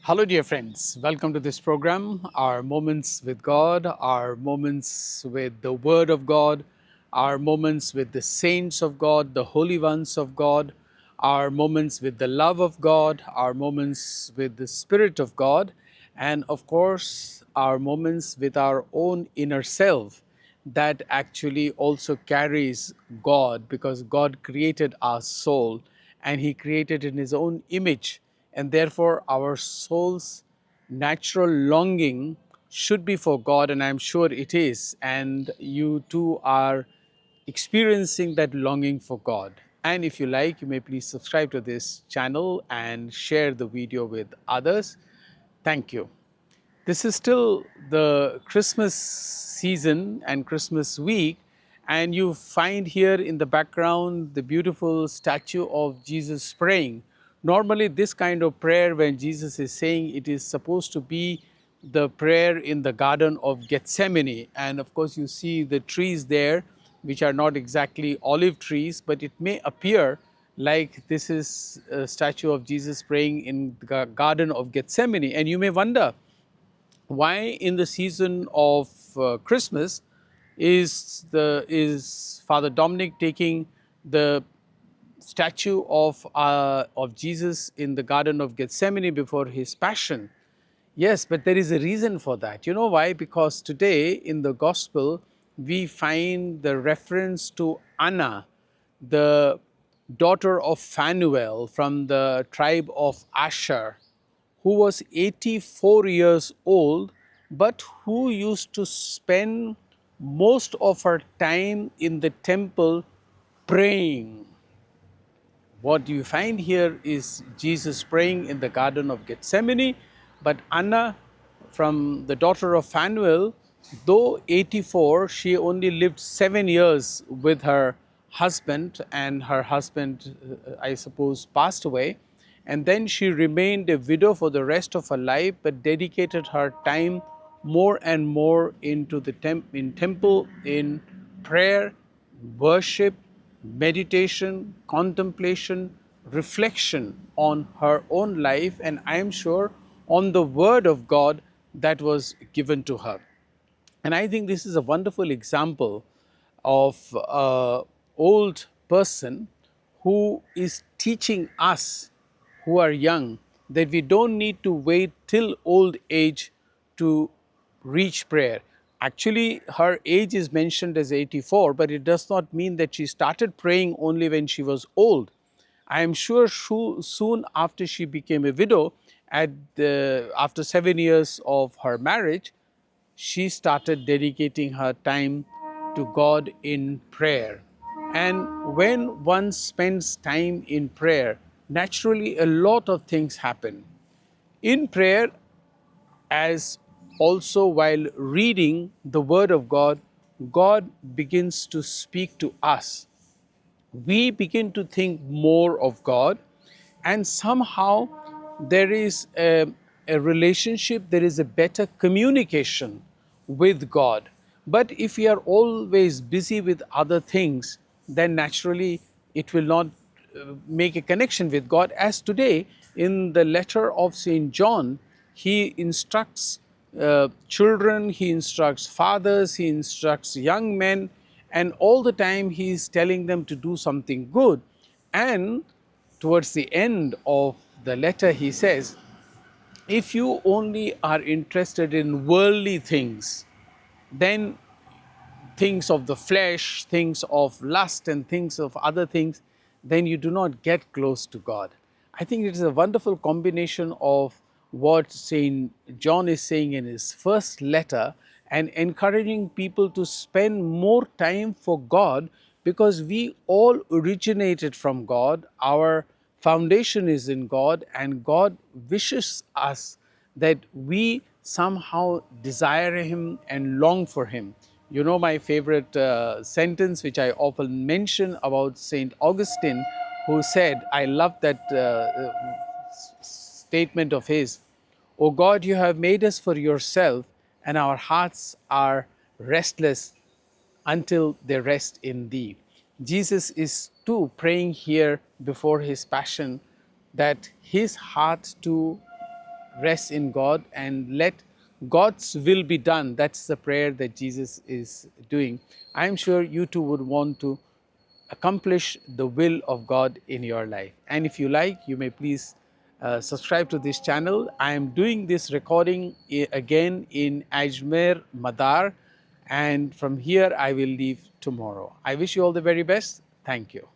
Hello, dear friends. Welcome to this program, our moments with God, our moments with the Word of God, our moments with the saints of God, the holy ones of God, our moments with the love of God, our moments with the Spirit of God, and of course, our moments with our own inner self that actually also carries God because God created our soul and He created in His own image, and therefore our soul's natural longing should be for God, and I'm sure it is. And you too are experiencing that longing for God. And if you like, you may please subscribe to this channel and share the video with others. Thank you. This is still the Christmas season and Christmas week, and you find here in the background the beautiful statue of Jesus praying. Normally, this kind of prayer, when Jesus is saying, it is supposed to be the prayer in the Garden of Gethsemane. And of course, you see the trees there, which are not exactly olive trees, but it may appear like this is a statue of Jesus praying in the Garden of Gethsemane. And you may wonder, why in the season of Christmas is Father Dominic taking the statue of Jesus in the Garden of Gethsemane before his passion? Yes, but there is a reason for that. You know why? Because today in the Gospel we find the reference to Anna, the daughter of Phanuel from the tribe of Asher, who was 84 years old, but who used to spend most of her time in the temple praying. What you find here is Jesus praying in the Garden of Gethsemane, but Anna, from the daughter of Phanuel, though 84, she only lived 7 years with her husband, and her husband, I suppose, passed away. And then she remained a widow for the rest of her life, but dedicated her time more and more into the temple, in prayer, worship, meditation, contemplation, reflection on her own life, and I am sure on the Word of God that was given to her. And I think this is a wonderful example of an old person who is teaching us who are young that we don't need to wait till old age to reach prayer. Actually, her age is mentioned as 84, but it does not mean that she started praying only when she was old. I am sure soon after she became a widow, after 7 years of her marriage, she started dedicating her time to God in prayer. And when one spends time in prayer, naturally a lot of things happen. In prayer, as also while reading the Word of God, God begins to speak to us. We begin to think more of God, and somehow there is a relationship, there is a better communication with God. But if we are always busy with other things, then naturally it will not make a connection with God. As today, in the letter of St. John, he instructs children, he instructs fathers, he instructs young men, and all the time he is telling them to do something good. And towards the end of the letter, he says, if you only are interested in worldly things, then things of the flesh, things of lust, and things of other things, then you do not get close to God. I think it is a wonderful combination of what St. John is saying in his first letter and encouraging people to spend more time for God, because we all originated from God. Our foundation is in God, and God wishes us that we somehow desire Him and long for Him. You know my favorite sentence, which I often mention, about Saint Augustine, who said, I love that statement of his, O God, you have made us for yourself, and our hearts are restless until they rest in thee. Jesus is too praying here before his passion that his heart too rest in God and let God's will be done. That's the prayer that Jesus is doing. I am sure you too would want to accomplish the will of God in your life. And if you like, you may please subscribe to this channel. I am doing this recording again in Ajmer, Madar, and from here I will leave tomorrow. I wish you all the very best. Thank you.